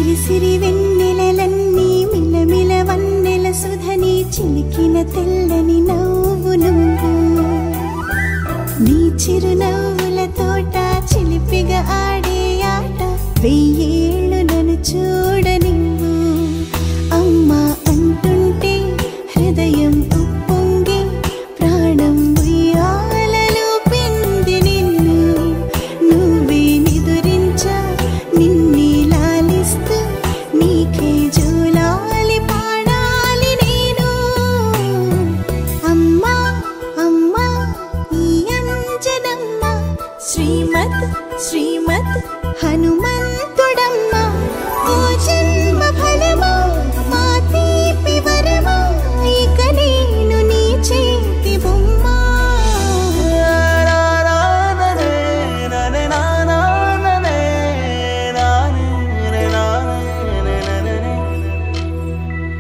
సిరి సిరి వెన్నెలలన్నీ మిలమిల వన్నెల సుధని చిలికిన తెల్లని నవ్వు నువ్వు నీ చిరునవ్వుల తోట చిలిపిగా ఆడే ఆట వెయ్యేళ్ళు నన్ను చూడనివ్వు అమ్మా అంటుంటే హృదయం ఉప్పొంగి ప్రాణం ఉయ్యాలలో పిండి నిన్ను నువ్వే నిదురించా నిన్నే లాలిస్తూ నీకే జోలాలి పాడాలి నేను అమ్మా అమ్మా ఈ అంజనమ్మ శ్రీమత్ శ్రీమత్ హనుమంతుడమ్మ ఓ జన్మ ఫలమా మా తీపి వరమా ఇక నేను నీ చేతి బొమ్మ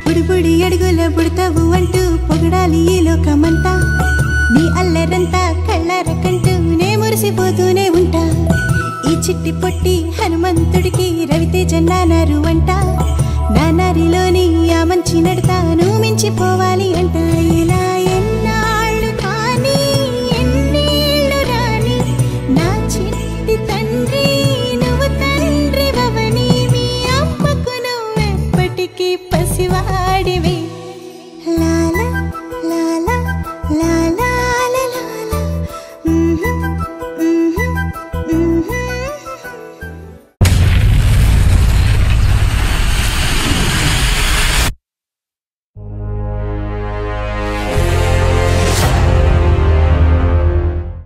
బుడి బుడి అడుగుల బుడతావు అంటూ పొగడాలి ఈ లోకమంతా నీ అల్లరంతా కళ్ళారకంటూనే మురిసిపోతూనే ఉంటా ఈ చిట్టి పొట్టి హనుమంతుడికి రవితేజ నానారు అంట నానారిలోని ఆ మంచి నడతాను మించిపోవాలి అంట ఇలా